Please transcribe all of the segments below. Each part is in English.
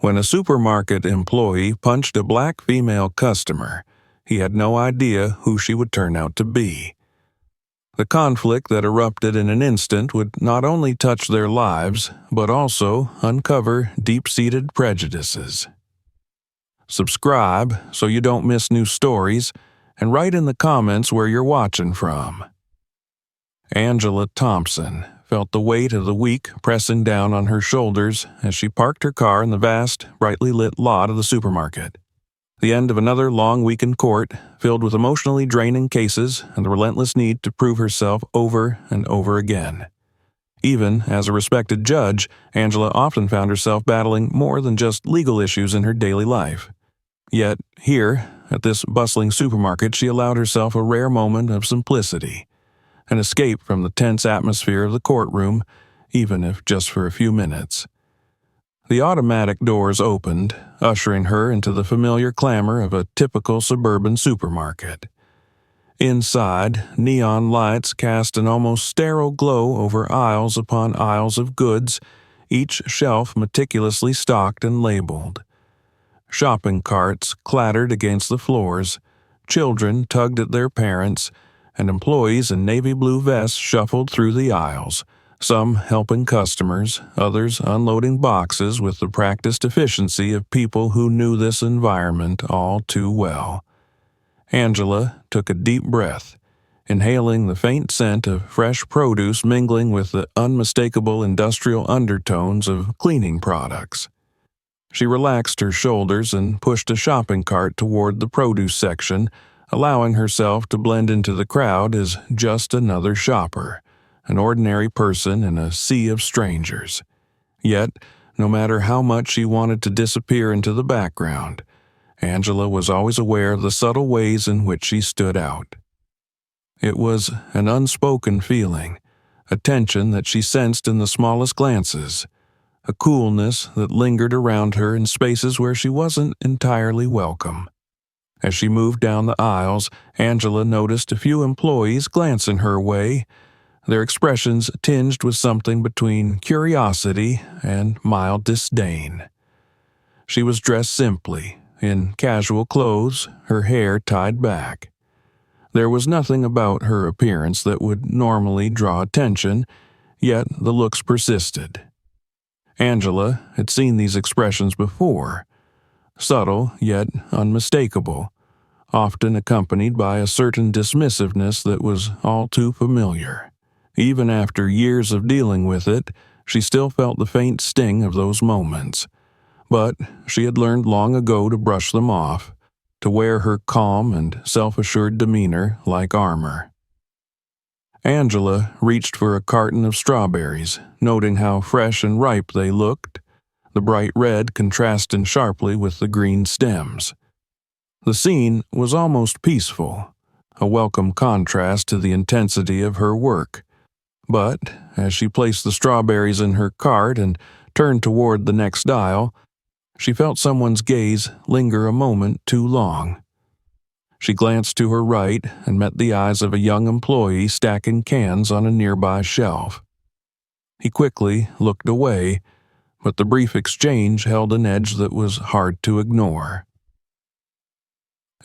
When a supermarket employee punched a black female customer, he had no idea who she would turn out to be. The conflict that erupted in an instant would not only touch their lives, but also uncover deep-seated prejudices. Subscribe so you don't miss new stories, and write in the comments where you're watching from. Angela Thompson felt the weight of the week pressing down on her shoulders as she parked her car in the vast, brightly lit lot of the supermarket. The end of another long week in court, filled with emotionally draining cases and the relentless need to prove herself over and over again. Even as a respected judge, Angela often found herself battling more than just legal issues in her daily life. Yet, here, at this bustling supermarket, she allowed herself a rare moment of simplicity, an escape from the tense atmosphere of the courtroom, even if just for a few minutes. The automatic doors opened, ushering her into the familiar clamor of a typical suburban supermarket. Inside, neon lights cast an almost sterile glow over aisles upon aisles of goods, each shelf meticulously stocked and labeled. Shopping carts clattered against the floors, children tugged at their parents, and employees in navy blue vests shuffled through the aisles, some helping customers, others unloading boxes with the practiced efficiency of people who knew this environment all too well. Angela took a deep breath, inhaling the faint scent of fresh produce mingling with the unmistakable industrial undertones of cleaning products. She relaxed her shoulders and pushed a shopping cart toward the produce section, allowing herself to blend into the crowd as just another shopper, an ordinary person in a sea of strangers. Yet, no matter how much she wanted to disappear into the background, Angela was always aware of the subtle ways in which she stood out. It was an unspoken feeling, a tension that she sensed in the smallest glances, a coolness that lingered around her in spaces where she wasn't entirely welcome. As she moved down the aisles, Angela noticed a few employees glancing her way, their expressions tinged with something between curiosity and mild disdain. She was dressed simply, in casual clothes, her hair tied back. There was nothing about her appearance that would normally draw attention, yet the looks persisted. Angela had seen these expressions before, subtle yet unmistakable, often accompanied by a certain dismissiveness that was all too familiar. Even after years of dealing with it, she still felt the faint sting of those moments. But she had learned long ago to brush them off, to wear her calm and self-assured demeanor like armor. Angela reached for a carton of strawberries, noting how fresh and ripe they looked, the bright red contrasting sharply with the green stems. The scene was almost peaceful, a welcome contrast to the intensity of her work. But, as she placed the strawberries in her cart and turned toward the next aisle, she felt someone's gaze linger a moment too long. She glanced to her right and met the eyes of a young employee stacking cans on a nearby shelf. He quickly looked away, but the brief exchange held an edge that was hard to ignore.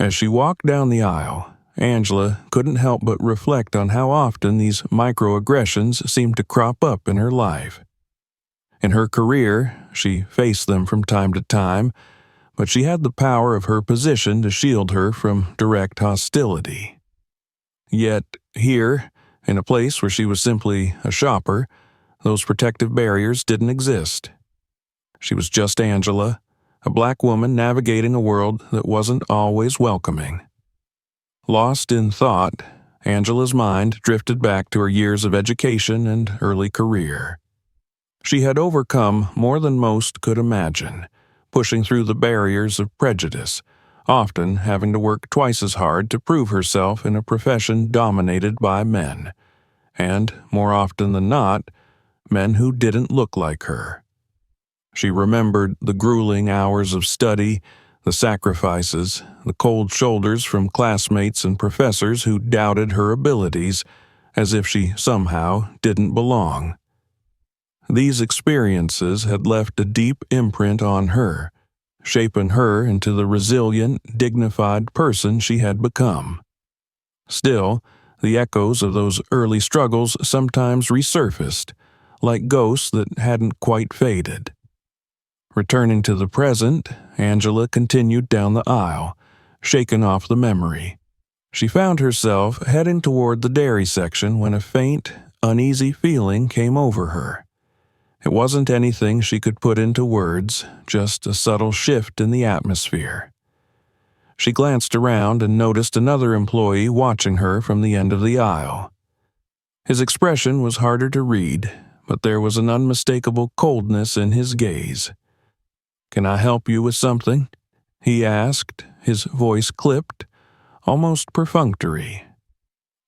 As she walked down the aisle, Angela couldn't help but reflect on how often these microaggressions seemed to crop up in her life. In her career, she faced them from time to time, but she had the power of her position to shield her from direct hostility. Yet here, in a place where she was simply a shopper, those protective barriers didn't exist. She was just Angela, a black woman navigating a world that wasn't always welcoming. Lost in thought, Angela's mind drifted back to her years of education and early career. She had overcome more than most could imagine, pushing through the barriers of prejudice, often having to work twice as hard to prove herself in a profession dominated by men, and, more often than not, men who didn't look like her. She remembered the grueling hours of study, the sacrifices, the cold shoulders from classmates and professors who doubted her abilities, as if she somehow didn't belong. These experiences had left a deep imprint on her, shaping her into the resilient, dignified person she had become. Still, the echoes of those early struggles sometimes resurfaced, like ghosts that hadn't quite faded. Returning to the present, Angela continued down the aisle, shaking off the memory. She found herself heading toward the dairy section when a faint, uneasy feeling came over her. It wasn't anything she could put into words, just a subtle shift in the atmosphere. She glanced around and noticed another employee watching her from the end of the aisle. His expression was harder to read, but there was an unmistakable coldness in his gaze. "Can I help you with something?" he asked, his voice clipped, almost perfunctory.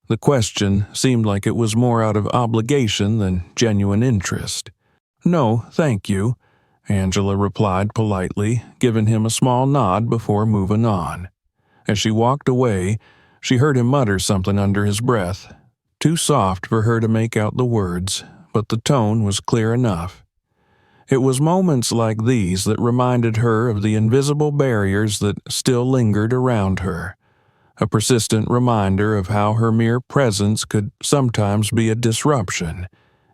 The question seemed like it was more out of obligation than genuine interest. "No, thank you," Angela replied politely, giving him a small nod before moving on. As she walked away, she heard him mutter something under his breath, too soft for her to make out the words, but the tone was clear enough. It was moments like these that reminded her of the invisible barriers that still lingered around her, a persistent reminder of how her mere presence could sometimes be a disruption,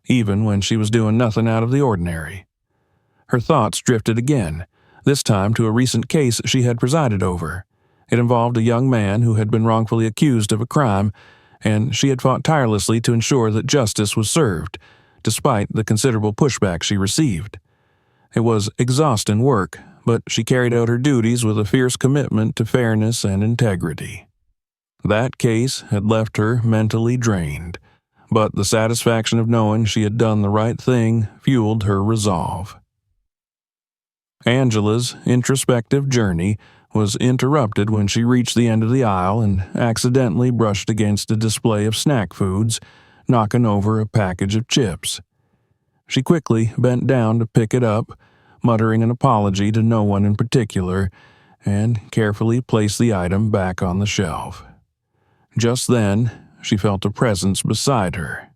even when she was doing nothing out of the ordinary. Her thoughts drifted again, this time to a recent case she had presided over. It involved a young man who had been wrongfully accused of a crime, and she had fought tirelessly to ensure that justice was served, despite the considerable pushback she received. It was exhausting work, but she carried out her duties with a fierce commitment to fairness and integrity. That case had left her mentally drained, but the satisfaction of knowing she had done the right thing fueled her resolve. Angela's introspective journey was interrupted when she reached the end of the aisle and accidentally brushed against a display of snack foods, knocking over a package of chips. She quickly bent down to pick it up, muttering an apology to no one in particular, and carefully placed the item back on the shelf. Just then, she felt a presence beside her.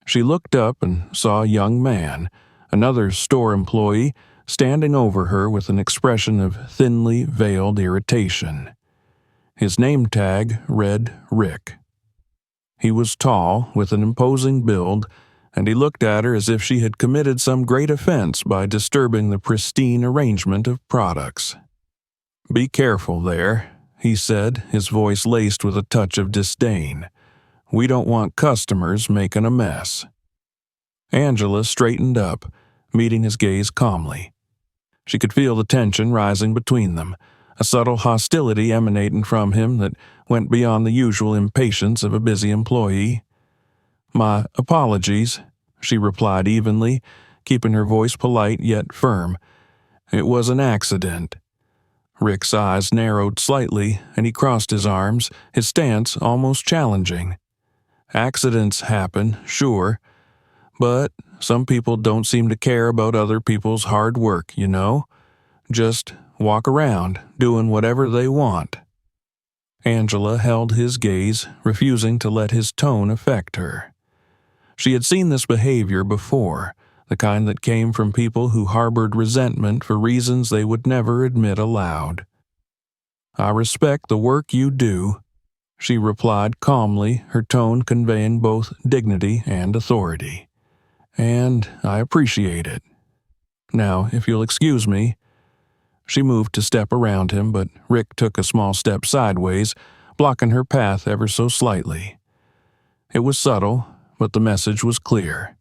She looked up and saw a young man, another store employee, standing over her with an expression of thinly veiled irritation. His name tag read Rick. He was tall, with an imposing build, and he looked at her as if she had committed some great offense by disturbing the pristine arrangement of products. "Be careful there," he said, his voice laced with a touch of disdain. "We don't want customers making a mess." Angela straightened up, meeting his gaze calmly. She could feel the tension rising between them, a subtle hostility emanating from him that went beyond the usual impatience of a busy employee. "My apologies," she replied evenly, keeping her voice polite yet firm. "It was an accident." Rick's eyes narrowed slightly, and he crossed his arms, his stance almost challenging. "Accidents happen, sure, but some people don't seem to care about other people's hard work, you know? Just walk around, doing whatever they want." Angela held his gaze, refusing to let his tone affect her. She had seen this behavior before, the kind that came from people who harbored resentment for reasons they would never admit aloud. "I respect the work you do," she replied calmly, her tone conveying both dignity and authority. "And I appreciate it. Now, if you'll excuse me." She moved to step around him, but Rick took a small step sideways, blocking her path ever so slightly. It was subtle, but the message was clear.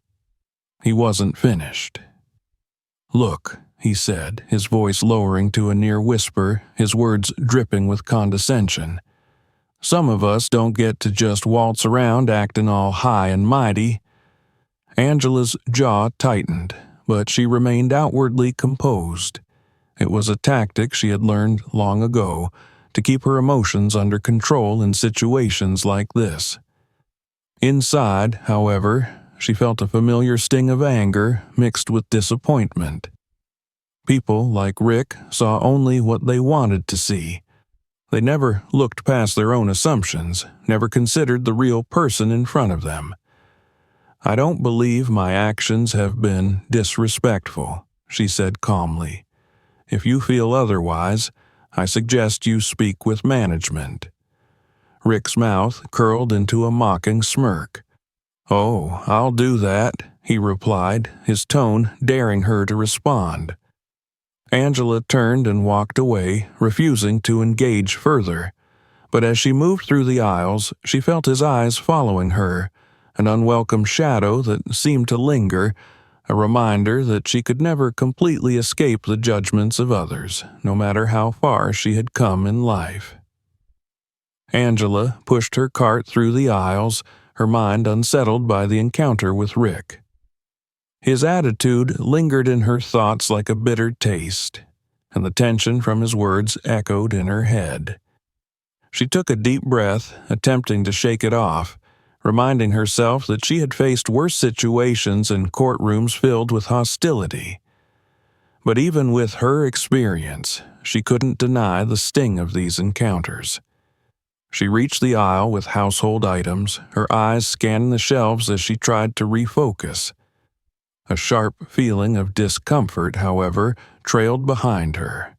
He wasn't finished. "Look," he said, his voice lowering to a near whisper, his words dripping with condescension. "Some of us don't get to just waltz around acting all high and mighty." Angela's jaw tightened, but she remained outwardly composed. It was a tactic she had learned long ago, to keep her emotions under control in situations like this. Inside, however, she felt a familiar sting of anger mixed with disappointment. People like Rick saw only what they wanted to see. They never looked past their own assumptions, never considered the real person in front of them. "I don't believe my actions have been disrespectful," she said calmly. "If you feel otherwise, I suggest you speak with management." Rick's mouth curled into a mocking smirk. "Oh, I'll do that," he replied, his tone daring her to respond. Angela turned and walked away, refusing to engage further. But as she moved through the aisles, she felt his eyes following her, an unwelcome shadow that seemed to linger, a reminder that she could never completely escape the judgments of others, no matter how far she had come in life. Angela pushed her cart through the aisles, her mind unsettled by the encounter with Rick. His attitude lingered in her thoughts like a bitter taste, and the tension from his words echoed in her head. She took a deep breath, attempting to shake it off, reminding herself that she had faced worse situations in courtrooms filled with hostility. But even with her experience, she couldn't deny the sting of these encounters. She reached the aisle with household items, her eyes scanning the shelves as she tried to refocus. A sharp feeling of discomfort, however, trailed behind her.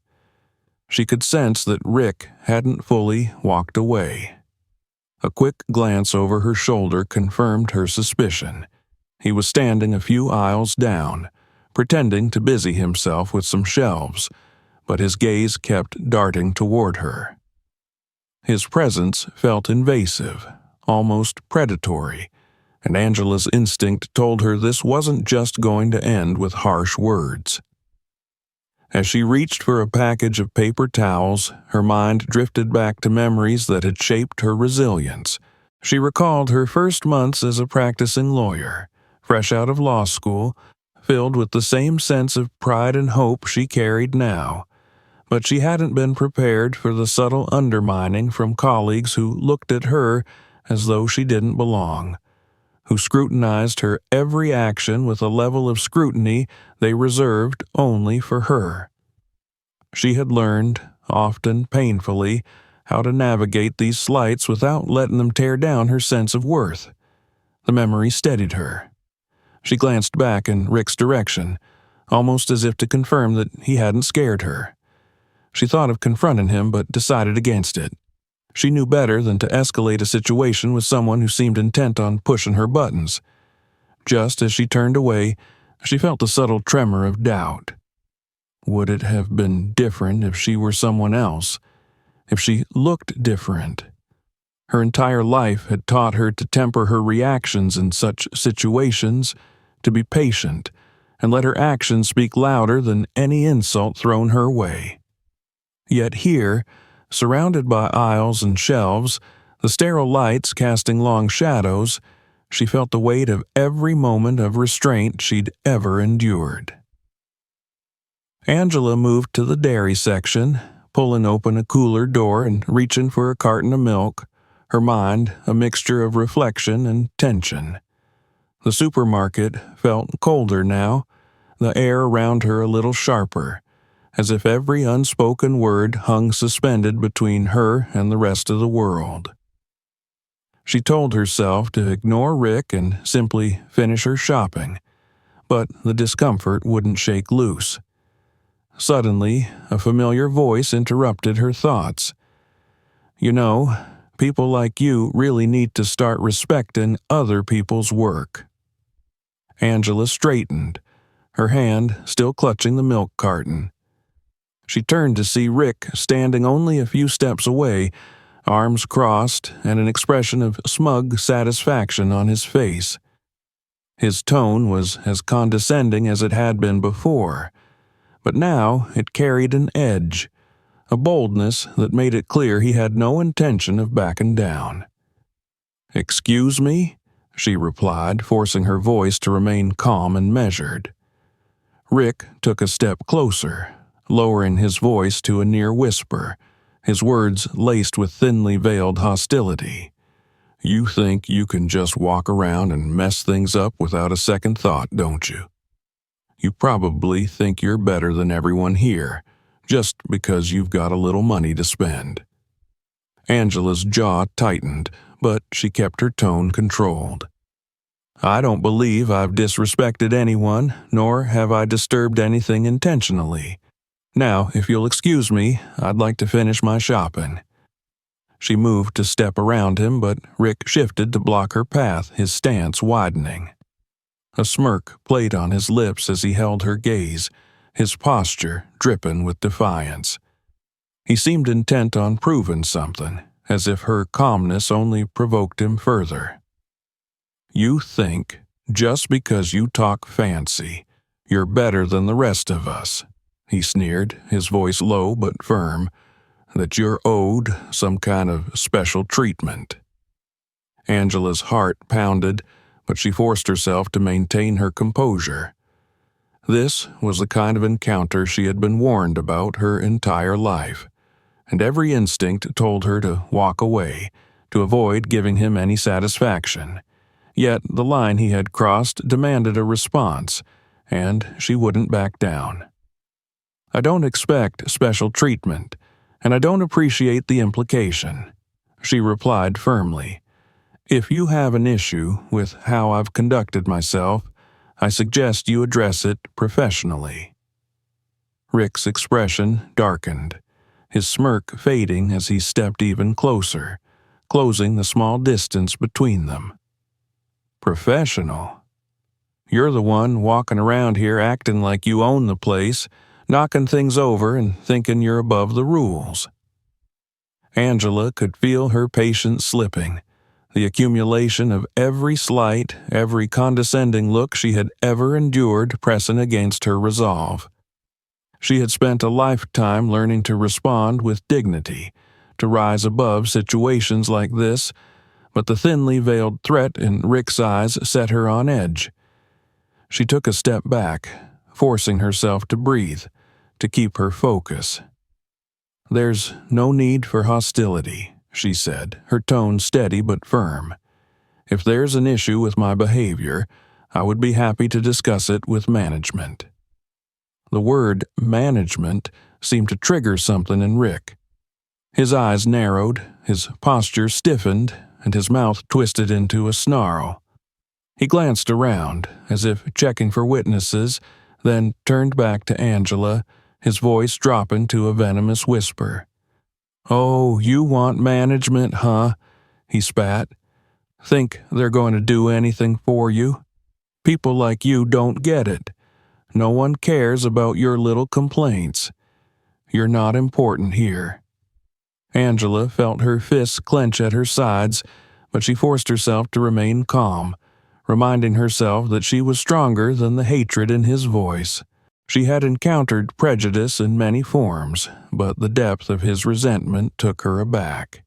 She could sense that Rick hadn't fully walked away. A quick glance over her shoulder confirmed her suspicion. He was standing a few aisles down, pretending to busy himself with some shelves, but his gaze kept darting toward her. His presence felt invasive, almost predatory, and Angela's instinct told her this wasn't just going to end with harsh words. As she reached for a package of paper towels, her mind drifted back to memories that had shaped her resilience. She recalled her first months as a practicing lawyer, fresh out of law school, filled with the same sense of pride and hope she carried now. But she hadn't been prepared for the subtle undermining from colleagues who looked at her as though she didn't belong, who scrutinized her every action with a level of scrutiny they reserved only for her. She had learned, often painfully, how to navigate these slights without letting them tear down her sense of worth. The memory steadied her. She glanced back in Rick's direction, almost as if to confirm that he hadn't scared her. She thought of confronting him, but decided against it. She knew better than to escalate a situation with someone who seemed intent on pushing her buttons. Just as she turned away, she felt a subtle tremor of doubt. Would it have been different if she were someone else? If she looked different? Her entire life had taught her to temper her reactions in such situations, to be patient, and let her actions speak louder than any insult thrown her way. Yet here, surrounded by aisles and shelves, the sterile lights casting long shadows, she felt the weight of every moment of restraint she'd ever endured. Angela moved to the dairy section, pulling open a cooler door and reaching for a carton of milk, her mind a mixture of reflection and tension. The supermarket felt colder now, the air around her a little sharper, as if every unspoken word hung suspended between her and the rest of the world. She told herself to ignore Rick and simply finish her shopping, but the discomfort wouldn't shake loose. Suddenly, a familiar voice interrupted her thoughts. "You know, people like you really need to start respecting other people's work." Angela straightened, her hand still clutching the milk carton. She turned to see Rick standing only a few steps away, arms crossed and an expression of smug satisfaction on his face. His tone was as condescending as it had been before, but now it carried an edge, a boldness that made it clear he had no intention of backing down. "Excuse me?" she replied, forcing her voice to remain calm and measured. Rick took a step closer, lowering his voice to a near whisper, his words laced with thinly veiled hostility. "You think you can just walk around and mess things up without a second thought, don't you? You probably think you're better than everyone here, just because you've got a little money to spend." Angela's jaw tightened, but she kept her tone controlled. I don't believe I've disrespected anyone, nor have I disturbed anything intentionally. Now, if you'll excuse me, I'd like to finish my shopping." She moved to step around him, but Rick shifted to block her path, his stance widening. A smirk played on his lips as he held her gaze, his posture dripping with defiance. He seemed intent on proving something, as if her calmness only provoked him further. "You think, just because you talk fancy, you're better than the rest of us," he sneered, his voice low but firm, "that you're owed some kind of special treatment." Angela's heart pounded, but she forced herself to maintain her composure. This was the kind of encounter she had been warned about her entire life, and every instinct told her to walk away, to avoid giving him any satisfaction. Yet the line he had crossed demanded a response, and she wouldn't back down. "I don't expect special treatment, and I don't appreciate the implication," she replied firmly. "If you have an issue with how I've conducted myself, I suggest you address it professionally." Rick's expression darkened, his smirk fading as he stepped even closer, closing the small distance between them. "Professional? You're the one walking around here acting like you own the place, knocking things over and thinking you're above the rules." Angela could feel her patience slipping, the accumulation of every slight, every condescending look she had ever endured pressing against her resolve. She had spent a lifetime learning to respond with dignity, to rise above situations like this, but the thinly veiled threat in Rick's eyes set her on edge. She took a step back, forcing herself to breathe, to keep her focus. "There's no need for hostility," she said, her tone steady but firm. "If there's an issue with my behavior, I would be happy to discuss it with management." The word management seemed to trigger something in Rick. His eyes narrowed, his posture stiffened, and his mouth twisted into a snarl. He glanced around, as if checking for witnesses, then turned back to Angela, his voice dropping to a venomous whisper. "Oh, you want management, huh?" he spat. "Think they're going to do anything for you? People like you don't get it. No one cares about your little complaints. You're not important here." Angela felt her fists clench at her sides, but she forced herself to remain calm, reminding herself that she was stronger than the hatred in his voice. She had encountered prejudice in many forms, but the depth of his resentment took her aback.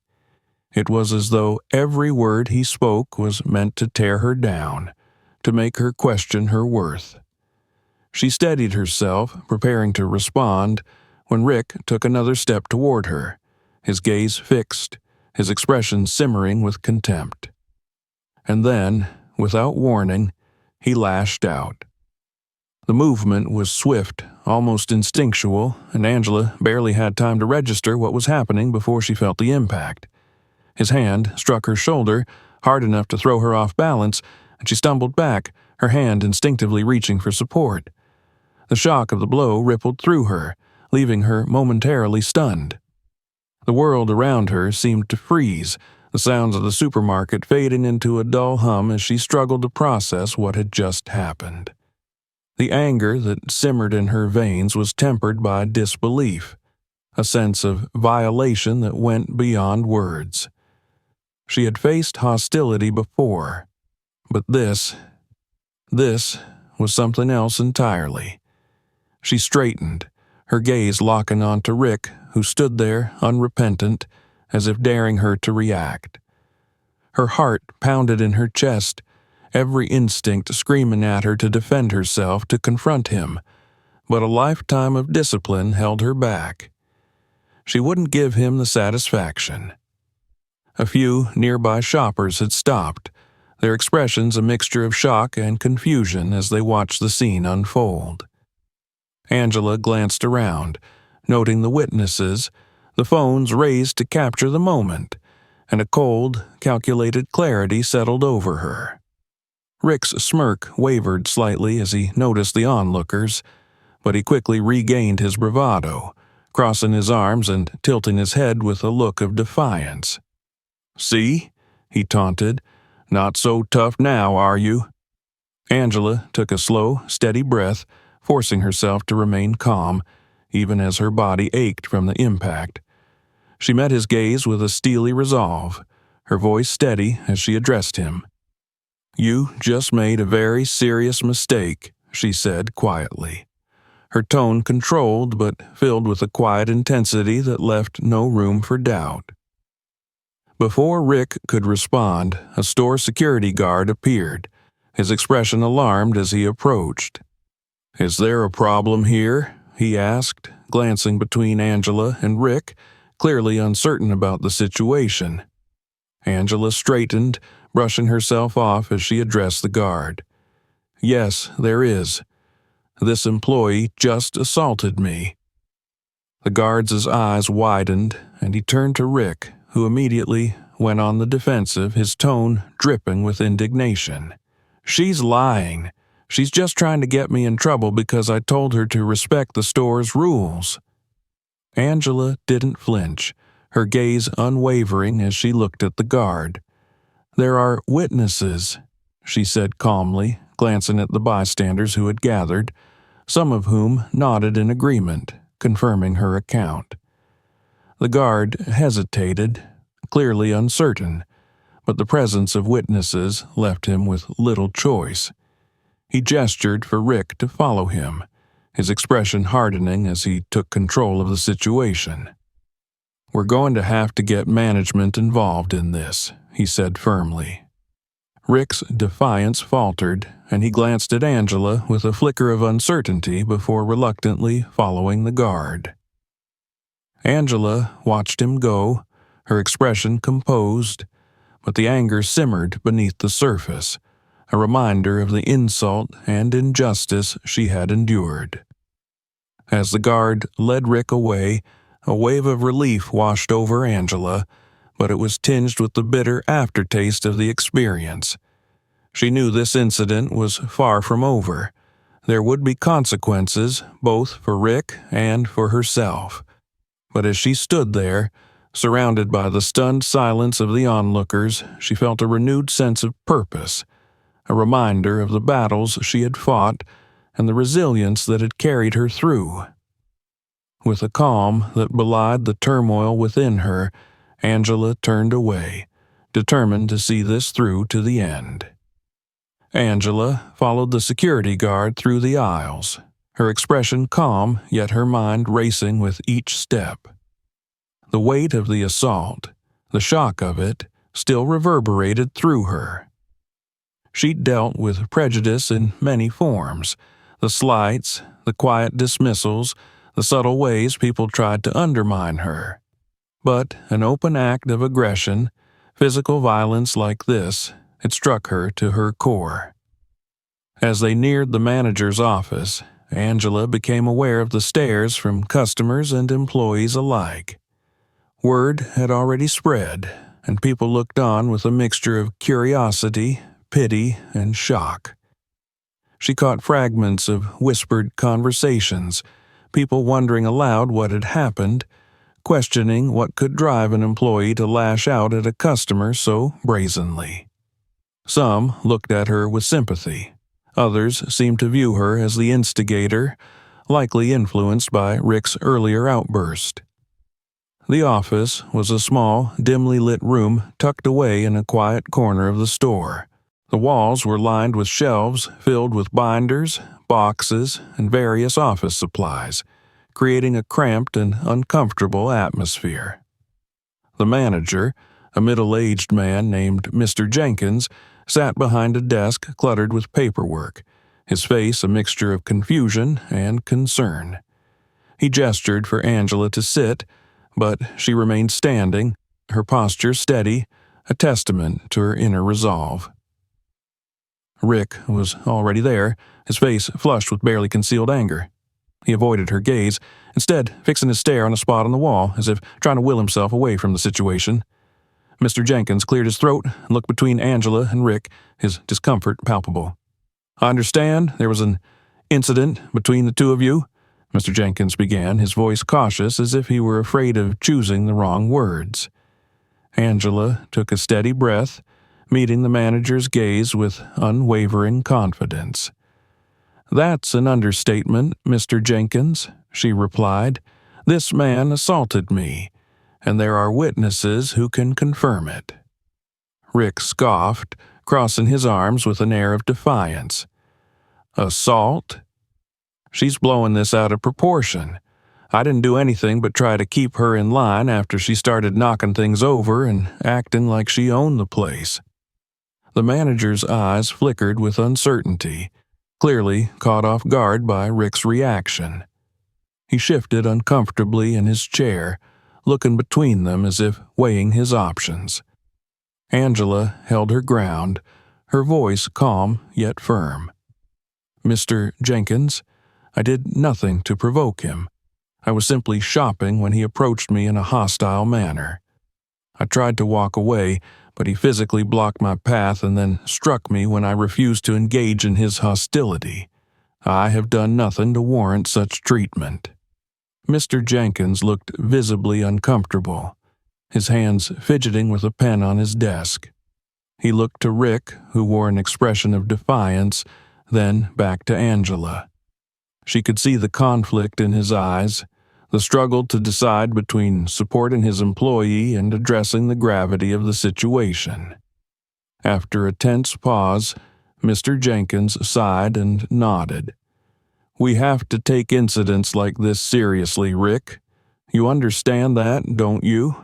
It was as though every word he spoke was meant to tear her down, to make her question her worth. She steadied herself, preparing to respond, when Rick took another step toward her, his gaze fixed, his expression simmering with contempt. And then, without warning, he lashed out. The movement was swift, almost instinctual, and Angela barely had time to register what was happening before she felt the impact. His hand struck her shoulder, hard enough to throw her off balance, and she stumbled back, her hand instinctively reaching for support. The shock of the blow rippled through her, leaving her momentarily stunned. The world around her seemed to freeze, the sounds of the supermarket fading into a dull hum as she struggled to process what had just happened. The anger that simmered in her veins was tempered by disbelief, a sense of violation that went beyond words. She had faced hostility before, but this was something else entirely. She straightened, her gaze locking onto Rick, who stood there unrepentant, as if daring her to react. Her heart pounded in her chest, every instinct screaming at her to defend herself, to confront him, but a lifetime of discipline held her back. She wouldn't give him the satisfaction. A few nearby shoppers had stopped, their expressions a mixture of shock and confusion as they watched the scene unfold. Angela glanced around, noting the witnesses, the phones raised to capture the moment, and a cold, calculated clarity settled over her. Rick's smirk wavered slightly as he noticed the onlookers, but he quickly regained his bravado, crossing his arms and tilting his head with a look of defiance. "See?" he taunted. "Not so tough now, are you?" Angela took a slow, steady breath, forcing herself to remain calm, even as her body ached from the impact. She met his gaze with a steely resolve, her voice steady as she addressed him. "You just made a very serious mistake," she said quietly, her tone controlled but filled with a quiet intensity that left no room for doubt. Before Rick could respond, a store security guard appeared, his expression alarmed as he approached. "Is there a problem here?" he asked, glancing between Angela and Rick, clearly uncertain about the situation. Angela straightened, brushing herself off as she addressed the guard. "Yes, there is. This employee just assaulted me." The guard's eyes widened, and he turned to Rick, who immediately went on the defensive, his tone dripping with indignation. "She's lying. She's just trying to get me in trouble because I told her to respect the store's rules." Angela didn't flinch, her gaze unwavering as she looked at the guard. "There are witnesses," she said calmly, glancing at the bystanders who had gathered, some of whom nodded in agreement, confirming her account. The guard hesitated, clearly uncertain, but the presence of witnesses left him with little choice. He gestured for Rick to follow him, his expression hardening as he took control of the situation. "We're going to have to get management involved in this," he said firmly. Rick's defiance faltered, and he glanced at Angela with a flicker of uncertainty before reluctantly following the guard. Angela watched him go, her expression composed, but the anger simmered beneath the surface, a reminder of the insult and injustice she had endured. As the guard led Rick away, a wave of relief washed over Angela, but it was tinged with the bitter aftertaste of the experience. She knew this incident was far from over. There would be consequences, both for Rick and for herself. But as she stood there, surrounded by the stunned silence of the onlookers, she felt a renewed sense of purpose, a reminder of the battles she had fought and the resilience that had carried her through. With a calm that belied the turmoil within her, Angela turned away, determined to see this through to the end. Angela followed the security guard through the aisles, her expression calm, yet her mind racing with each step. The weight of the assault, the shock of it, still reverberated through her. She'd dealt with prejudice in many forms, the slights, the quiet dismissals, the subtle ways people tried to undermine her. But an open act of aggression, physical violence like this, it struck her to her core. As they neared the manager's office, Angela became aware of the stares from customers and employees alike. Word had already spread, and people looked on with a mixture of curiosity, pity, and shock. She caught fragments of whispered conversations, people wondering aloud what had happened, questioning what could drive an employee to lash out at a customer so brazenly. Some looked at her with sympathy. Others seemed to view her as the instigator, likely influenced by Rick's earlier outburst. The office was a small, dimly lit room tucked away in a quiet corner of the store. The walls were lined with shelves filled with binders, boxes, and various office supplies, creating a cramped and uncomfortable atmosphere. The manager, a middle-aged man named Mr. Jenkins, sat behind a desk cluttered with paperwork, his face a mixture of confusion and concern. He gestured for Angela to sit, but she remained standing, her posture steady, a testament to her inner resolve. Rick was already there, his face flushed with barely concealed anger. He avoided her gaze, instead fixing his stare on a spot on the wall, as if trying to will himself away from the situation. Mr. Jenkins cleared his throat and looked between Angela and Rick, his discomfort palpable. "I understand there was an incident between the two of you," Mr. Jenkins began, his voice cautious as if he were afraid of choosing the wrong words. Angela took a steady breath, meeting the manager's gaze with unwavering confidence. "That's an understatement, Mr. Jenkins," she replied. "This man assaulted me, and there are witnesses who can confirm it." Rick scoffed, crossing his arms with an air of defiance. "Assault? She's blowing this out of proportion. I didn't do anything but try to keep her in line after she started knocking things over and acting like she owned the place." The manager's eyes flickered with uncertainty, clearly caught off guard by Rick's reaction. He shifted uncomfortably in his chair, looking between them as if weighing his options. Angela held her ground, her voice calm yet firm. "Mr. Jenkins, I did nothing to provoke him. I was simply shopping when he approached me in a hostile manner. I tried to walk away, but he physically blocked my path and then struck me when I refused to engage in his hostility. I have done nothing to warrant such treatment." Mr. Jenkins looked visibly uncomfortable, his hands fidgeting with a pen on his desk. He looked to Rick, who wore an expression of defiance, then back to Angela. She could see the conflict in his eyes, the struggle to decide between supporting his employee and addressing the gravity of the situation. After a tense pause, Mr. Jenkins sighed and nodded. "We have to take incidents like this seriously, Rick. You understand that, don't you?"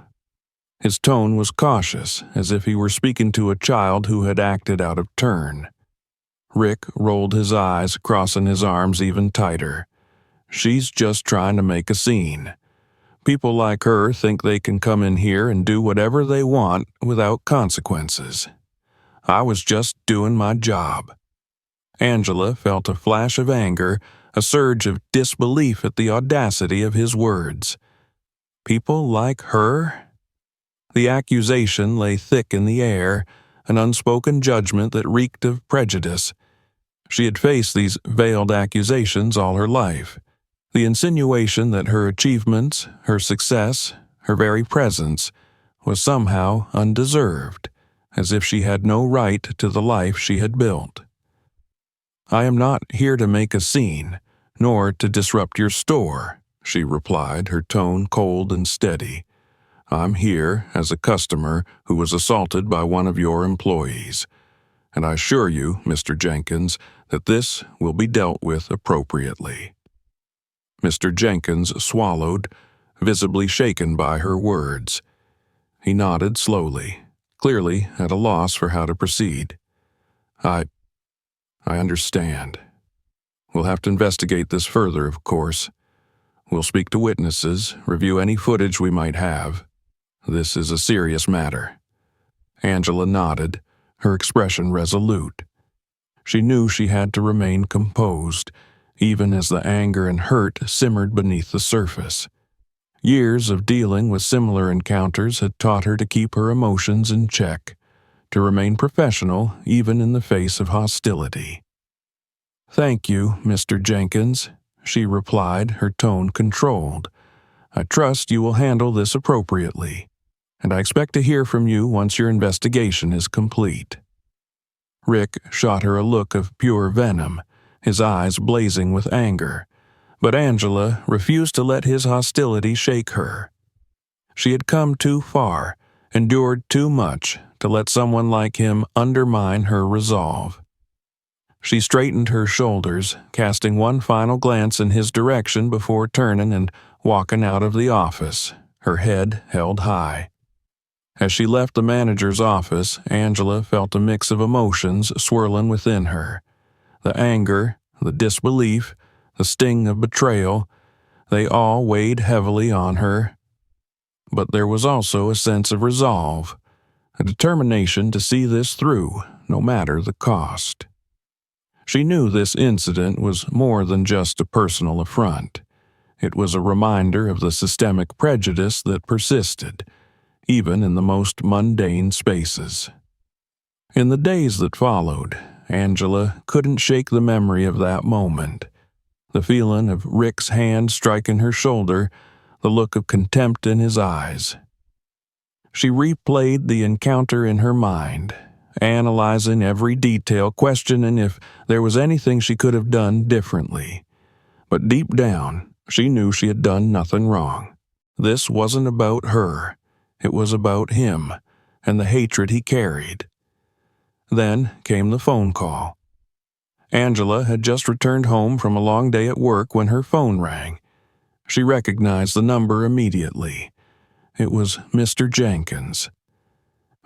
His tone was cautious, as if he were speaking to a child who had acted out of turn. Rick rolled his eyes, crossing his arms even tighter. "She's just trying to make a scene. People like her think they can come in here and do whatever they want without consequences. I was just doing my job." Angela felt a flash of anger, a surge of disbelief at the audacity of his words. People like her? The accusation lay thick in the air, an unspoken judgment that reeked of prejudice. She had faced these veiled accusations all her life. The insinuation that her achievements, her success, her very presence was somehow undeserved, as if she had no right to the life she had built. "I am not here to make a scene, nor to disrupt your store," she replied, her tone cold and steady. "I'm here as a customer who was assaulted by one of your employees, and I assure you, Mr. Jenkins, that this will be dealt with appropriately." Mr. Jenkins swallowed, visibly shaken by her words. He nodded slowly, clearly at a loss for how to proceed. I understand. We'll have to investigate this further, of course. We'll speak to witnesses, review any footage we might have. This is a serious matter." Angela nodded, her expression resolute. She knew she had to remain composed, even as the anger and hurt simmered beneath the surface. Years of dealing with similar encounters had taught her to keep her emotions in check, to remain professional even in the face of hostility. "Thank you, Mr. Jenkins," she replied, her tone controlled. "I trust you will handle this appropriately, and I expect to hear from you once your investigation is complete." Rick shot her a look of pure venom, his eyes blazing with anger, but Angela refused to let his hostility shake her. She had come too far, endured too much, to let someone like him undermine her resolve. She straightened her shoulders, casting one final glance in his direction before turning and walking out of the office, her head held high. As she left the manager's office, Angela felt a mix of emotions swirling within her. The anger, the disbelief, the sting of betrayal, they all weighed heavily on her. But there was also a sense of resolve, a determination to see this through, no matter the cost. She knew this incident was more than just a personal affront. It was a reminder of the systemic prejudice that persisted, even in the most mundane spaces. In the days that followed, Angela couldn't shake the memory of that moment. The feeling of Rick's hand striking her shoulder, the look of contempt in his eyes. She replayed the encounter in her mind, analyzing every detail, questioning if there was anything she could have done differently. But deep down, she knew she had done nothing wrong. This wasn't about her. It was about him and the hatred he carried. Then came the phone call. Angela had just returned home from a long day at work when her phone rang. She recognized the number immediately. It was Mr. Jenkins.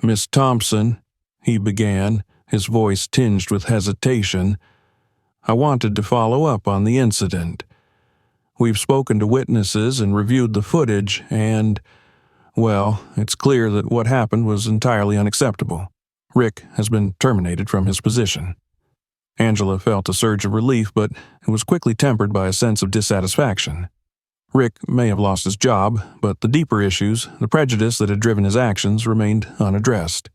"Miss Thompson," he began, his voice tinged with hesitation, "I wanted to follow up on the incident. We've spoken to witnesses and reviewed the footage, and, well, it's clear that what happened was entirely unacceptable. Rick has been terminated from his position." Angela felt a surge of relief, but it was quickly tempered by a sense of dissatisfaction. Rick may have lost his job, but the deeper issues, the prejudice that had driven his actions, remained unaddressed.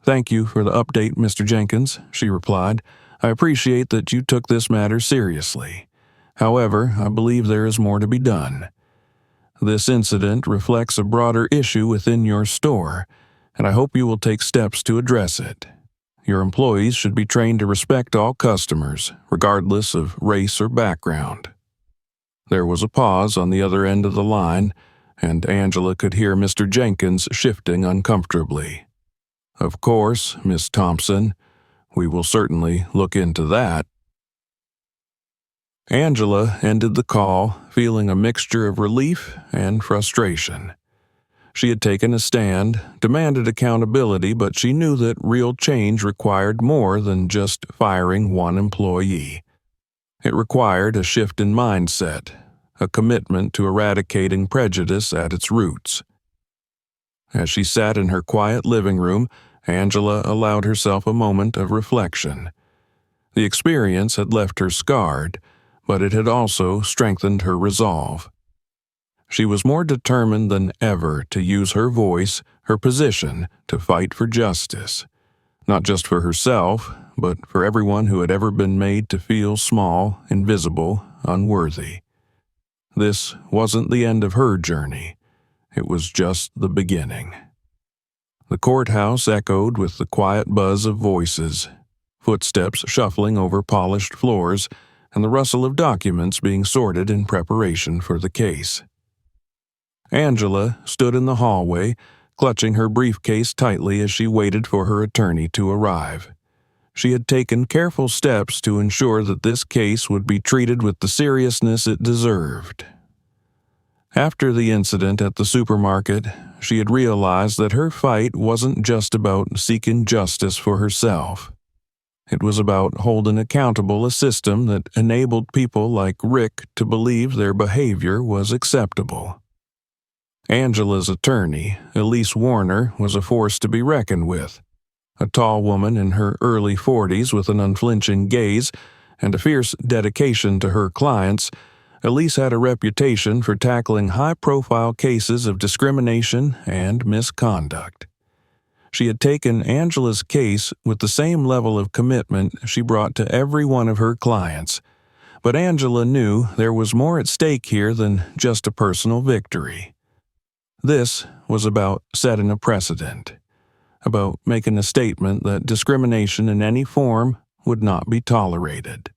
"Thank you for the update, Mr. Jenkins," she replied. "I appreciate that you took this matter seriously. However, I believe there is more to be done. This incident reflects a broader issue within your store, and I hope you will take steps to address it. Your employees should be trained to respect all customers, regardless of race or background." There was a pause on the other end of the line, and Angela could hear Mr. Jenkins shifting uncomfortably. "Of course, Miss Thompson. We will certainly look into that." Angela ended the call, feeling a mixture of relief and frustration. She had taken a stand, demanded accountability, but she knew that real change required more than just firing one employee. It required a shift in mindset, a commitment to eradicating prejudice at its roots. As she sat in her quiet living room, Angela allowed herself a moment of reflection. The experience had left her scarred, but it had also strengthened her resolve. She was more determined than ever to use her voice, her position, to fight for justice. Not just for herself, but for everyone who had ever been made to feel small, invisible, unworthy. This wasn't the end of her journey. It was just the beginning. The courthouse echoed with the quiet buzz of voices, footsteps shuffling over polished floors, and the rustle of documents being sorted in preparation for the case. Angela stood in the hallway, clutching her briefcase tightly as she waited for her attorney to arrive. She had taken careful steps to ensure that this case would be treated with the seriousness it deserved. After the incident at the supermarket, she had realized that her fight wasn't just about seeking justice for herself. It was about holding accountable a system that enabled people like Rick to believe their behavior was acceptable. Angela's attorney, Elise Warner, was a force to be reckoned with. A tall woman in her early 40s with an unflinching gaze and a fierce dedication to her clients, Elise had a reputation for tackling high-profile cases of discrimination and misconduct. She had taken Angela's case with the same level of commitment she brought to every one of her clients, but Angela knew there was more at stake here than just a personal victory. This was about setting a precedent, about making a statement that discrimination in any form would not be tolerated.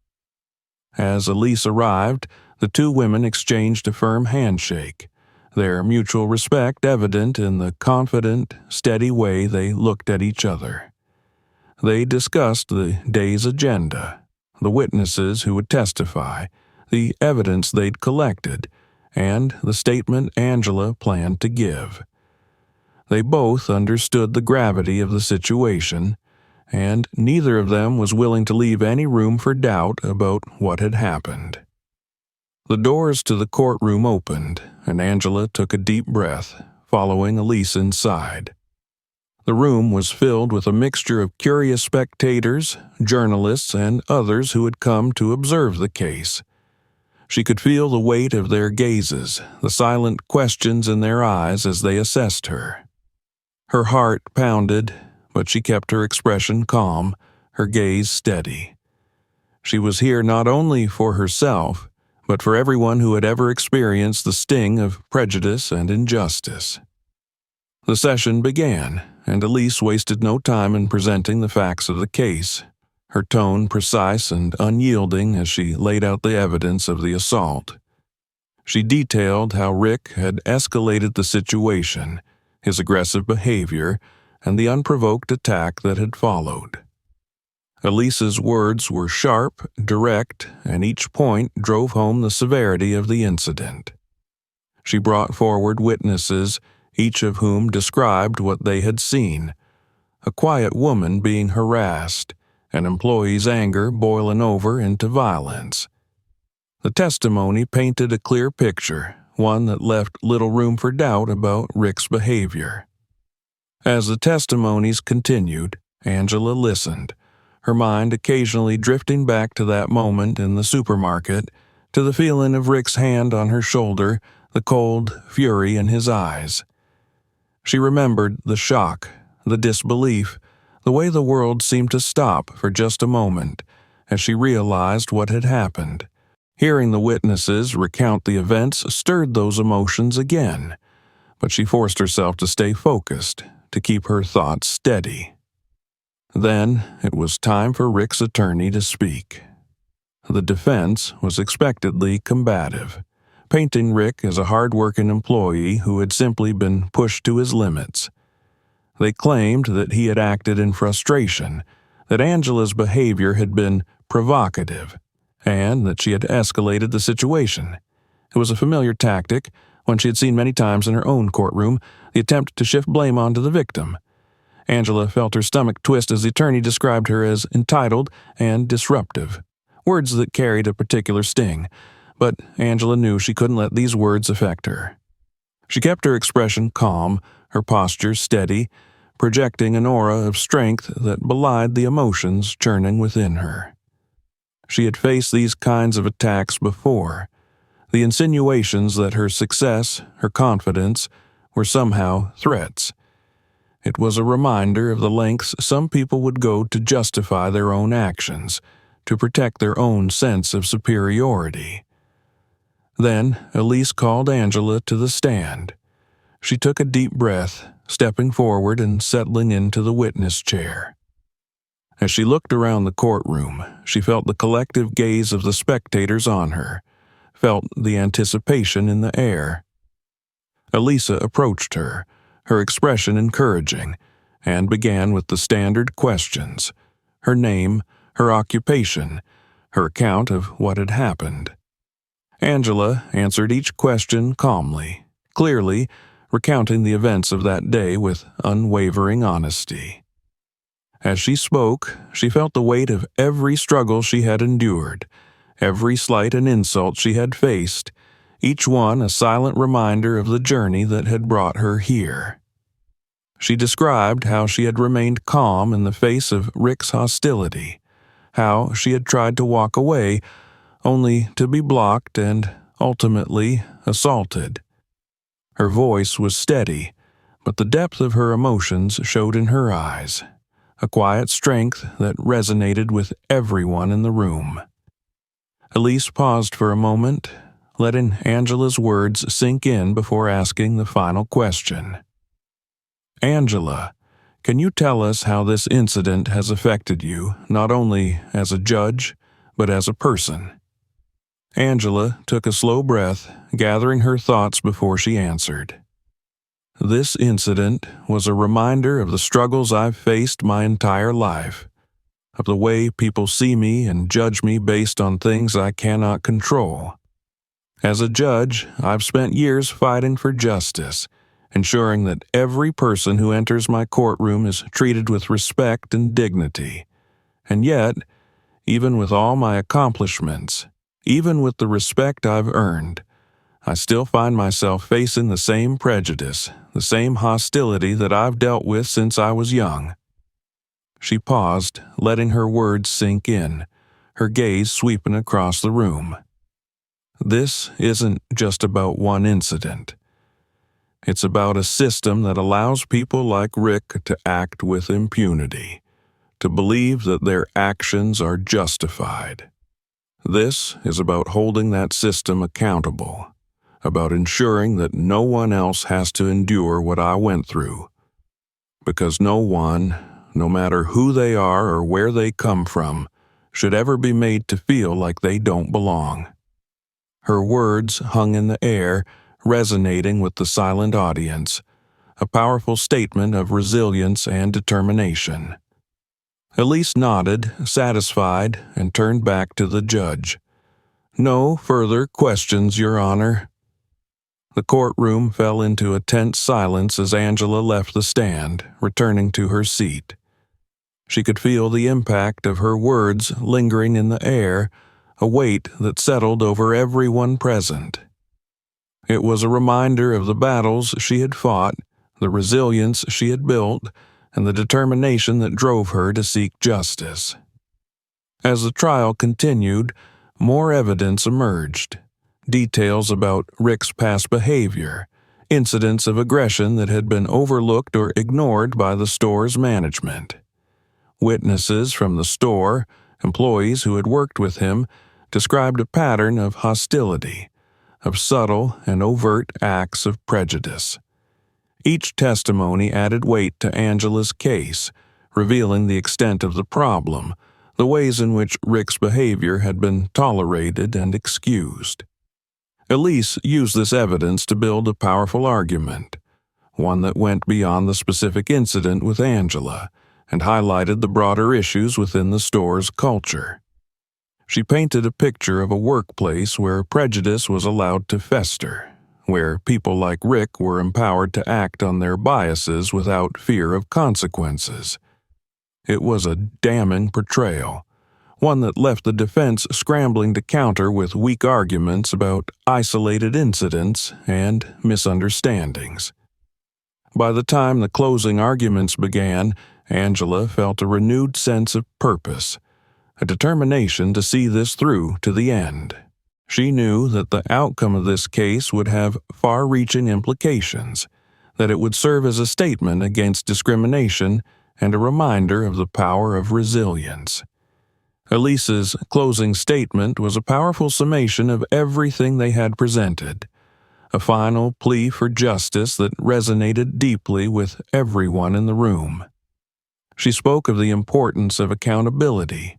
As Elise arrived, the two women exchanged a firm handshake, their mutual respect evident in the confident, steady way they looked at each other. They discussed the day's agenda, the witnesses who would testify, the evidence they'd collected, and the statement Angela planned to give. They both understood the gravity of the situation, and neither of them was willing to leave any room for doubt about what had happened. The doors to the courtroom opened, and Angela took a deep breath, following Elise inside. The room was filled with a mixture of curious spectators, journalists, and others who had come to observe the case. She could feel the weight of their gazes, the silent questions in their eyes as they assessed her. Her heart pounded, but she kept her expression calm, her gaze steady. She was here not only for herself, but for everyone who had ever experienced the sting of prejudice and injustice. The session began, and Elise wasted no time in presenting the facts of the case, her tone precise and unyielding as she laid out the evidence of the assault. She detailed how Rick had escalated the situation, his aggressive behavior, and the unprovoked attack that had followed. Elise's words were sharp, direct, and each point drove home the severity of the incident. She brought forward witnesses, each of whom described what they had seen: a quiet woman being harassed, an employee's anger boiling over into violence. The testimony painted a clear picture, one that left little room for doubt about Rick's behavior. As the testimonies continued, Angela listened, her mind occasionally drifting back to that moment in the supermarket, to the feeling of Rick's hand on her shoulder, the cold fury in his eyes. She remembered the shock, the disbelief, the way the world seemed to stop for just a moment as she realized what had happened. Hearing the witnesses recount the events stirred those emotions again, but she forced herself to stay focused, to keep her thoughts steady. Then it was time for Rick's attorney to speak. The defense was expectedly combative, painting Rick as a hard-working employee who had simply been pushed to his limits. They claimed that he had acted in frustration, that Angela's behavior had been provocative, and that she had escalated the situation. It was a familiar tactic, one she had seen many times in her own courtroom, the attempt to shift blame onto the victim. Angela felt her stomach twist as the attorney described her as entitled and disruptive, words that carried a particular sting, but Angela knew she couldn't let these words affect her. She kept her expression calm, her posture steady, projecting an aura of strength that belied the emotions churning within her. She had faced these kinds of attacks before, the insinuations that her success, her confidence, were somehow threats. It was a reminder of the lengths some people would go to justify their own actions, to protect their own sense of superiority. Then Elise called Angela to the stand. She took a deep breath, stepping forward and settling into the witness chair. As she looked around the courtroom, she felt the collective gaze of the spectators on her, felt the anticipation in the air. Elisa approached her, her expression encouraging, and began with the standard questions: her name, her occupation, her account of what had happened. Angela answered each question calmly, clearly, recounting the events of that day with unwavering honesty. As she spoke, she felt the weight of every struggle she had endured, every slight and insult she had faced, each one a silent reminder of the journey that had brought her here. She described how she had remained calm in the face of Rick's hostility, how she had tried to walk away, only to be blocked and, ultimately, assaulted. Her voice was steady, but the depth of her emotions showed in her eyes, a quiet strength that resonated with everyone in the room. Elise paused for a moment, letting Angela's words sink in before asking the final question. Angela, can you tell us how this incident has affected you, not only as a judge, but as a person? Angela took a slow breath, gathering her thoughts before she answered. This incident was a reminder of the struggles I've faced my entire life, of the way people see me and judge me based on things I cannot control. As a judge, I've spent years fighting for justice, ensuring that every person who enters my courtroom is treated with respect and dignity. And yet, even with all my accomplishments, even with the respect I've earned, I still find myself facing the same prejudice, the same hostility that I've dealt with since I was young. She paused, letting her words sink in, her gaze sweeping across the room. This isn't just about one incident. It's about a system that allows people like Rick to act with impunity, to believe that their actions are justified. This is about holding that system accountable, about ensuring that no one else has to endure what I went through. Because no one, no matter who they are or where they come from, should ever be made to feel like they don't belong. Her words hung in the air, resonating with the silent audience, a powerful statement of resilience and determination. Elise nodded, satisfied, and turned back to the judge. "No further questions, Your Honor." The courtroom fell into a tense silence as Angela left the stand, returning to her seat. She could feel the impact of her words lingering in the air, a weight that settled over everyone present. It was a reminder of the battles she had fought, the resilience she had built, and the determination that drove her to seek justice. As the trial continued, more evidence emerged. Details about Rick's past behavior, incidents of aggression that had been overlooked or ignored by the store's management. Witnesses from the store, employees who had worked with him, described a pattern of hostility, of subtle and overt acts of prejudice. Each testimony added weight to Angela's case, revealing the extent of the problem, the ways in which Rick's behavior had been tolerated and excused. Elise used this evidence to build a powerful argument, one that went beyond the specific incident with Angela and highlighted the broader issues within the store's culture. She painted a picture of a workplace where prejudice was allowed to fester, where people like Rick were empowered to act on their biases without fear of consequences. It was a damning portrayal, one that left the defense scrambling to counter with weak arguments about isolated incidents and misunderstandings. By the time the closing arguments began, Angela felt a renewed sense of purpose, a determination to see this through to the end. She knew that the outcome of this case would have far-reaching implications, that it would serve as a statement against discrimination and a reminder of the power of resilience. Elise's closing statement was a powerful summation of everything they had presented, a final plea for justice that resonated deeply with everyone in the room. She spoke of the importance of accountability,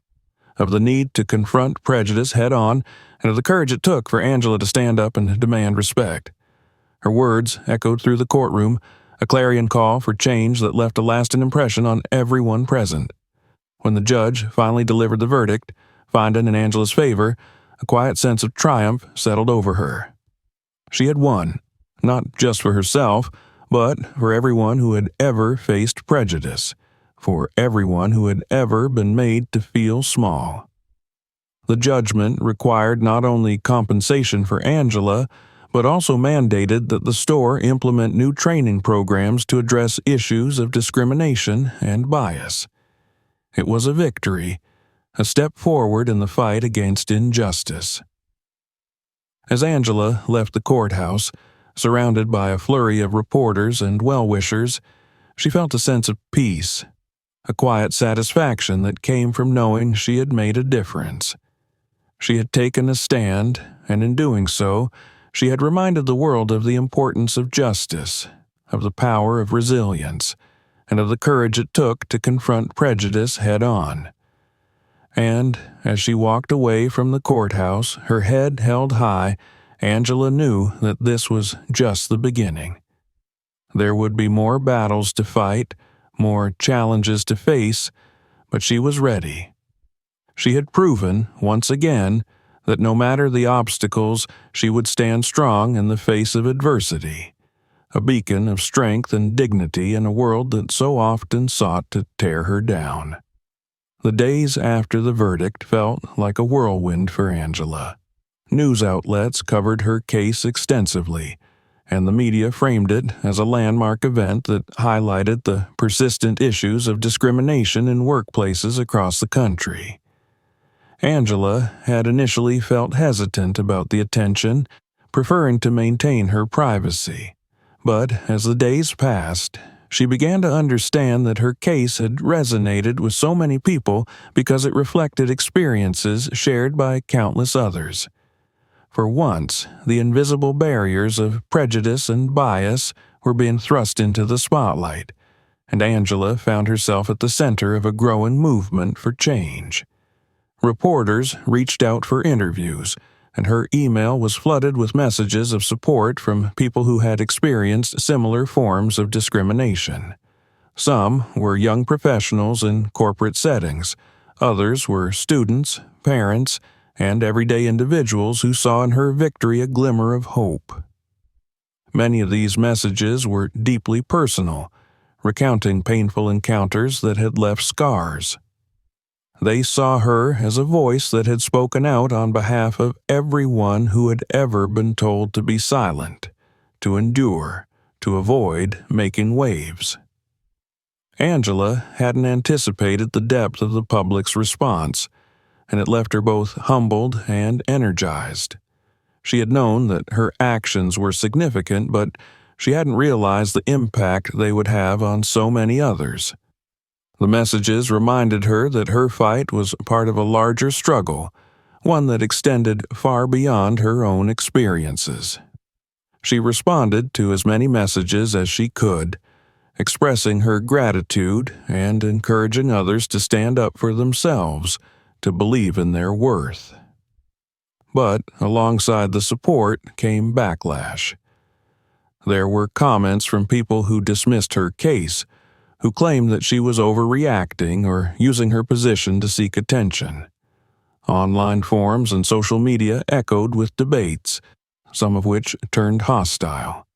of the need to confront prejudice head-on, and of the courage it took for Angela to stand up and demand respect. Her words echoed through the courtroom, a clarion call for change that left a lasting impression on everyone present. When the judge finally delivered the verdict, finding in Angela's favor, a quiet sense of triumph settled over her. She had won, not just for herself, but for everyone who had ever faced prejudice, for everyone who had ever been made to feel small. The judgment required not only compensation for Angela, but also mandated that the store implement new training programs to address issues of discrimination and bias. It was a victory, a step forward in the fight against injustice. As Angela left the courthouse, surrounded by a flurry of reporters and well-wishers, she felt a sense of peace, a quiet satisfaction that came from knowing she had made a difference. She had taken a stand, and in doing so, she had reminded the world of the importance of justice, of the power of resilience, and of the courage it took to confront prejudice head-on. And, as she walked away from the courthouse, her head held high, Angela knew that this was just the beginning. There would be more battles to fight, more challenges to face, but she was ready. She had proven, once again, that no matter the obstacles, she would stand strong in the face of adversity, a beacon of strength and dignity in a world that so often sought to tear her down. The days after the verdict felt like a whirlwind for Angela. News outlets covered her case extensively, and the media framed it as a landmark event that highlighted the persistent issues of discrimination in workplaces across the country. Angela had initially felt hesitant about the attention, preferring to maintain her privacy. But as the days passed, she began to understand that her case had resonated with so many people because it reflected experiences shared by countless others. For once, the invisible barriers of prejudice and bias were being thrust into the spotlight, and Angela found herself at the center of a growing movement for change. Reporters reached out for interviews, and her email was flooded with messages of support from people who had experienced similar forms of discrimination. Some were young professionals in corporate settings, others were students, parents, and everyday individuals who saw in her victory a glimmer of hope. Many of these messages were deeply personal, recounting painful encounters that had left scars. They saw her as a voice that had spoken out on behalf of everyone who had ever been told to be silent, to endure, to avoid making waves. Angela hadn't anticipated the depth of the public's response, and it left her both humbled and energized. She had known that her actions were significant, but she hadn't realized the impact they would have on so many others. The messages reminded her that her fight was part of a larger struggle, one that extended far beyond her own experiences. She responded to as many messages as she could, expressing her gratitude and encouraging others to stand up for themselves, to believe in their worth. But alongside the support came backlash. There were comments from people who dismissed her case, who claimed that she was overreacting or using her position to seek attention. Online forums and social media echoed with debates, some of which turned hostile.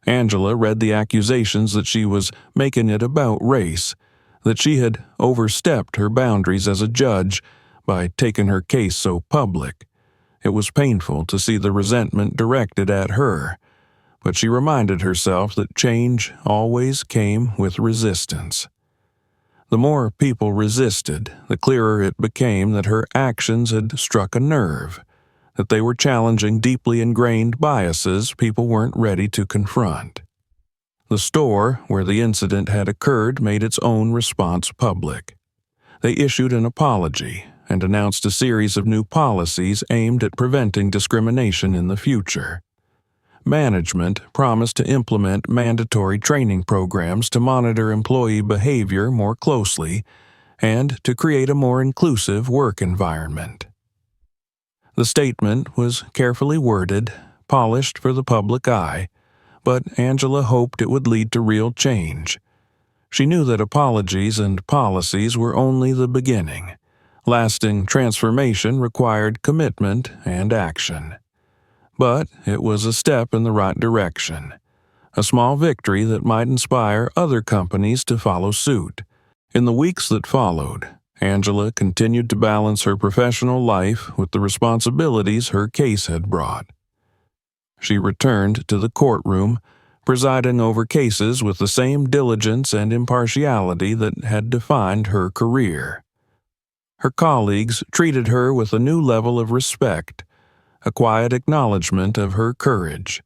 Angela read the accusations that she was making it about race, that she had overstepped her boundaries as a judge by taking her case so public. It was painful to see the resentment directed at her, but she reminded herself that change always came with resistance. The more people resisted, the clearer it became that her actions had struck a nerve, that they were challenging deeply ingrained biases people weren't ready to confront. The store where the incident had occurred made its own response public. They issued an apology and announced a series of new policies aimed at preventing discrimination in the future. Management promised to implement mandatory training programs to monitor employee behavior more closely and to create a more inclusive work environment. The statement was carefully worded, polished for the public eye, but Angela hoped it would lead to real change. She knew that apologies and policies were only the beginning. Lasting transformation required commitment and action. But it was a step in the right direction, a small victory that might inspire other companies to follow suit. In the weeks that followed, Angela continued to balance her professional life with the responsibilities her case had brought. She returned to the courtroom, presiding over cases with the same diligence and impartiality that had defined her career. Her colleagues treated her with a new level of respect, a quiet acknowledgement of her courage.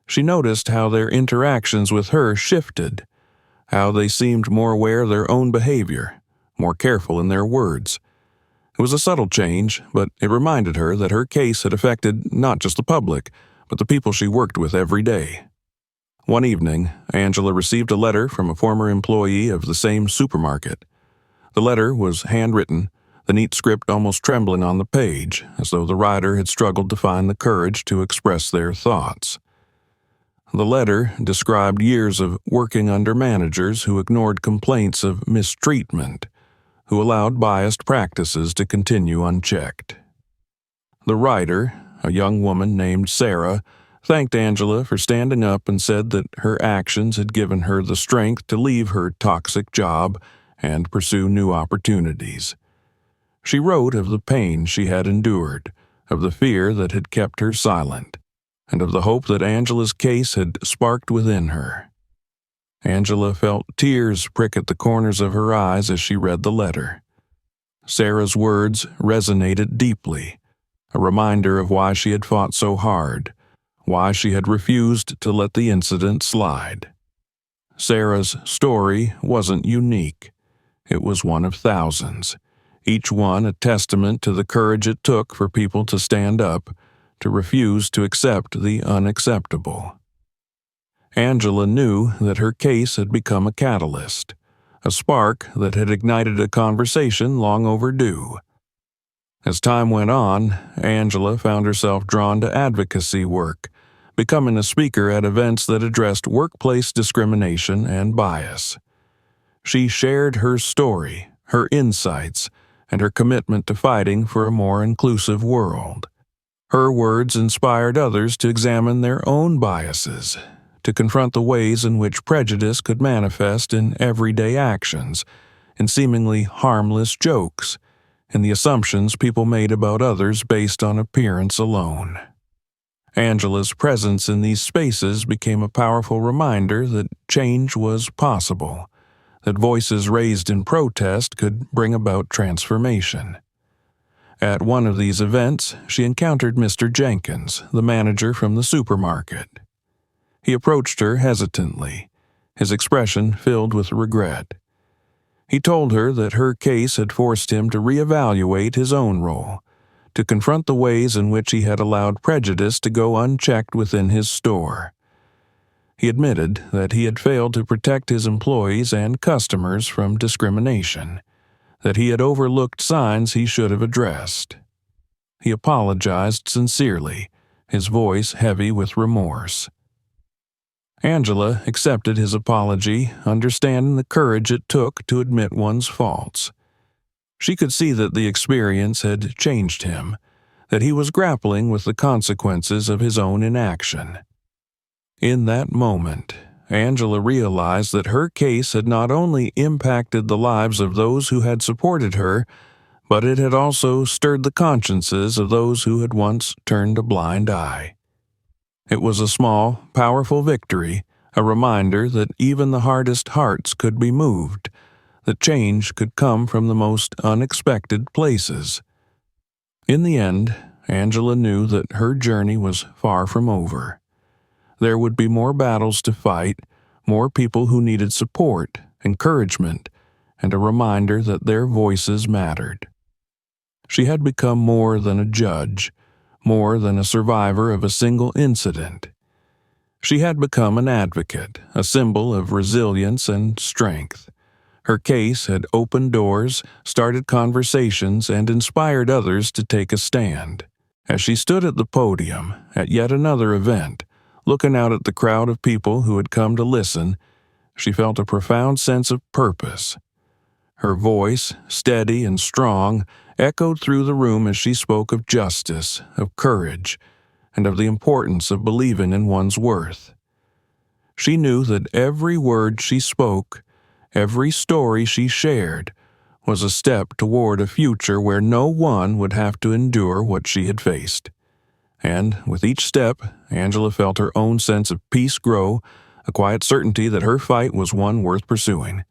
She noticed how their interactions with her shifted, how they seemed more aware of their own behavior, more careful in their words. It was a subtle change, but it reminded her that her case had affected not just the public, but the people she worked with every day. One evening, Angela received a letter from a former employee of the same supermarket. The letter was handwritten, the neat script almost trembling on the page, as though the writer had struggled to find the courage to express their thoughts. The letter described years of working under managers who ignored complaints of mistreatment, who allowed biased practices to continue unchecked. The writer, a young woman named Sarah, thanked Angela for standing up and said that her actions had given her the strength to leave her toxic job and pursue new opportunities. She wrote of the pain she had endured, of the fear that had kept her silent, and of the hope that Angela's case had sparked within her. Angela felt tears prick at the corners of her eyes as she read the letter. Sarah's words resonated deeply, a reminder of why she had fought so hard, why she had refused to let the incident slide. Sarah's story wasn't unique. It was one of thousands, each one a testament to the courage it took for people to stand up, to refuse to accept the unacceptable. Angela knew that her case had become a catalyst, a spark that had ignited a conversation long overdue. As time went on, Angela found herself drawn to advocacy work, becoming a speaker at events that addressed workplace discrimination and bias. She shared her story, her insights, and her commitment to fighting for a more inclusive world. Her words inspired others to examine their own biases, to confront the ways in which prejudice could manifest in everyday actions, in seemingly harmless jokes, in the assumptions people made about others based on appearance alone. Angela's presence in these spaces became a powerful reminder that change was possible, that voices raised in protest could bring about transformation. At one of these events, she encountered Mr. Jenkins, the manager from the supermarket. He approached her hesitantly, his expression filled with regret. He told her that her case had forced him to reevaluate his own role, to confront the ways in which he had allowed prejudice to go unchecked within his store. He admitted that he had failed to protect his employees and customers from discrimination, that he had overlooked signs he should have addressed. He apologized sincerely, his voice heavy with remorse. Angela accepted his apology, understanding the courage it took to admit one's faults. She could see that the experience had changed him, that he was grappling with the consequences of his own inaction. In that moment, Angela realized that her case had not only impacted the lives of those who had supported her, but it had also stirred the consciences of those who had once turned a blind eye. It was a small, powerful victory, a reminder that even the hardest hearts could be moved, that change could come from the most unexpected places. In the end, Angela knew that her journey was far from over. There would be more battles to fight, more people who needed support, encouragement, and a reminder that their voices mattered. She had become more than a judge, more than a survivor of a single incident. She had become an advocate, a symbol of resilience and strength. Her case had opened doors, started conversations, and inspired others to take a stand. As she stood at the podium, at yet another event, looking out at the crowd of people who had come to listen, she felt a profound sense of purpose. Her voice, steady and strong, echoed through the room as she spoke of justice, of courage, and of the importance of believing in one's worth. She knew that every word she spoke, every story she shared, was a step toward a future where no one would have to endure what she had faced. And with each step, Angela felt her own sense of peace grow, a quiet certainty that her fight was one worth pursuing.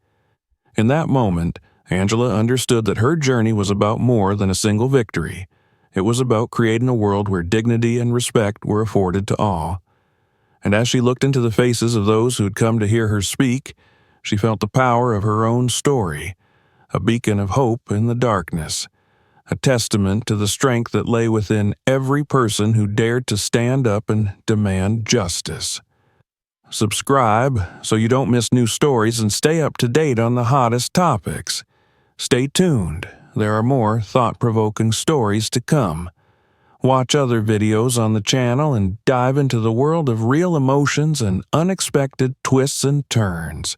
In that moment, Angela understood that her journey was about more than a single victory. It was about creating a world where dignity and respect were afforded to all. And as she looked into the faces of those who had come to hear her speak, she felt the power of her own story, a beacon of hope in the darkness, a testament to the strength that lay within every person who dared to stand up and demand justice. Subscribe so you don't miss new stories and stay up to date on the hottest topics. Stay tuned. There are more thought-provoking stories to come. Watch other videos on the channel and dive into the world of real emotions and unexpected twists and turns.